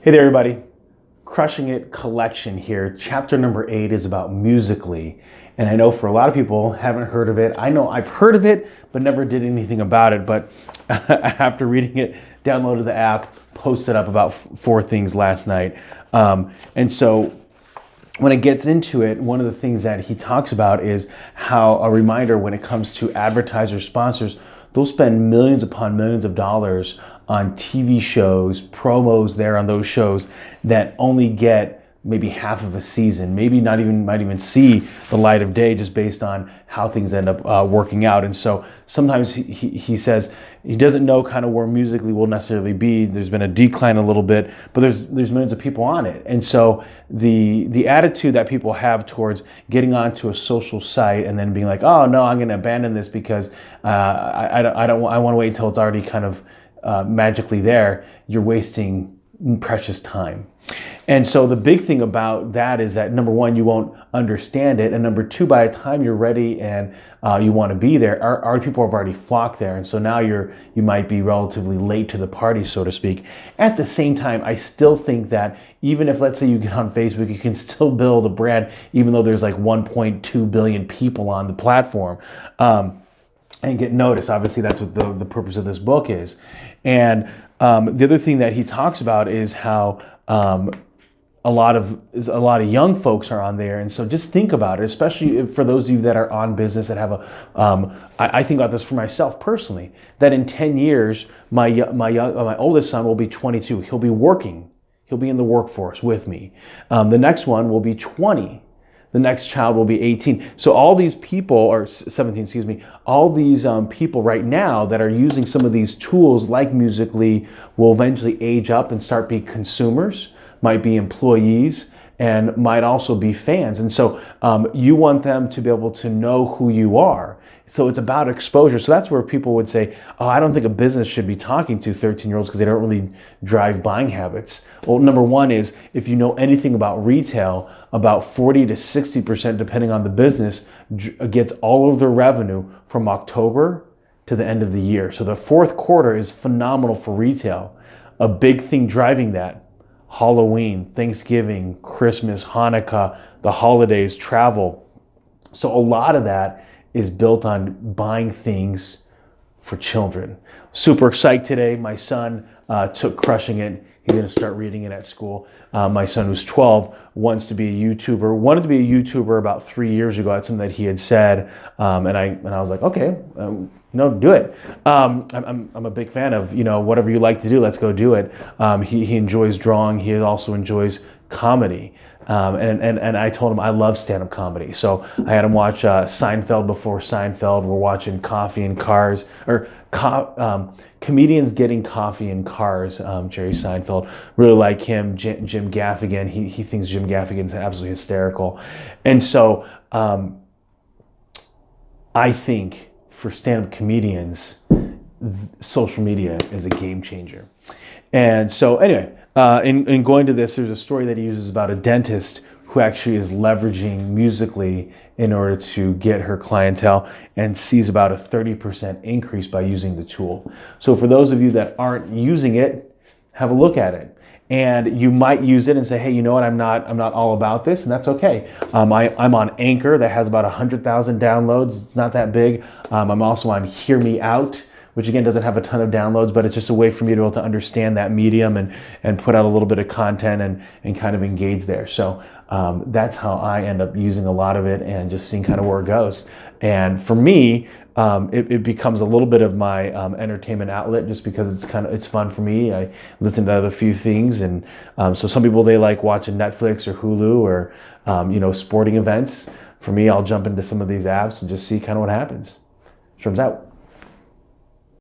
Hey there, everybody. Crushing It collection here. Chapter number 8 is about Musical.ly. And I know for a lot of people haven't heard of it. I know I've heard of it, but never did anything about it. But after reading it, downloaded the app, posted up about 4 things last night. And so when it gets into it, one of the things that he talks about is how a reminder when it comes to advertisers, sponsors, they'll spend millions upon millions of dollars on TV shows, promos there on those shows that only get maybe half of a season, maybe might even see the light of day just based on how things end up working out. And so sometimes he says he doesn't know kind of where Musical.ly will necessarily be. There's been a decline a little bit, but there's millions of people on it. And so the attitude that people have towards getting onto a social site and then being like, oh no, I'm going to abandon this because I want to wait until it's already kind of magically there, you're wasting precious time. And so the big thing about that is that number one, you won't understand it, and number two, by the time you're ready and you want to be there, our people have already flocked there, and so now you might be relatively late to the party, so to speak. At the same time, I still think that even if, let's say, you get on Facebook, you can still build a brand, even though there's like 1.2 billion people on the platform. And get noticed. Obviously, that's what the purpose of this book is. And the other thing that he talks about is how a lot of young folks are on there. And so just think about it, especially for those of you that are on business that have I think about this for myself personally, that in 10 years, my oldest son will be 22. He'll be working. He'll be in the workforce with me. The next one will be 20. The next child will be 18. So all these people, or 17, excuse me, all these people right now that are using some of these tools like Musical.ly will eventually age up and start being consumers, might be employees, and might also be fans. And so you want them to be able to know who you are. So it's about exposure. So that's where people would say, oh, I don't think a business should be talking to 13-year-olds because they don't really drive buying habits. Well, number one is, if you know anything about retail, about 40 to 60%, depending on the business, gets all of their revenue from October to the end of the year. So the fourth quarter is phenomenal for retail. A big thing driving that: Halloween, Thanksgiving, Christmas, Hanukkah, the holidays, travel. So a lot of that is built on buying things for children. Super psyched today. My son took Crushing It. He's going to start reading it at school. My son, who's 12, wanted to be a YouTuber about 3 years ago. That's something that he had said. And I was like, okay, no, do it. I'm a big fan of, whatever you like to do, let's go do it. He enjoys drawing. He also enjoys comedy. And I told him I love stand-up comedy. So I had him watch Seinfeld before Seinfeld. We're watching Coffee in Cars, or Comedians Getting Coffee in Cars, Jerry Seinfeld. Really like him. Jim Gaffigan, he thinks Jim Gaffigan's absolutely hysterical. And so I think for stand-up comedians, social media is a game changer. And so anyway, in going to this, there's a story that he uses about a dentist who actually is leveraging Musical.ly in order to get her clientele and sees about a 30% increase by using the tool. So for those of you that aren't using it, have a look at it. And you might use it and say, hey, you know what, I'm not all about this, and that's okay. I'm on Anchor that has about 100,000 downloads. It's not that big. I'm also on Hear Me Out, which again doesn't have a ton of downloads, but it's just a way for me to be able to understand that medium and put out a little bit of content and kind of engage there. So that's how I end up using a lot of it and just seeing kind of where it goes. And for me, it becomes a little bit of my entertainment outlet, just because it's fun for me. I listen to other few things, and so some people, they like watching Netflix or Hulu or sporting events. For me, I'll jump into some of these apps and just see kind of what happens. Sherman's out.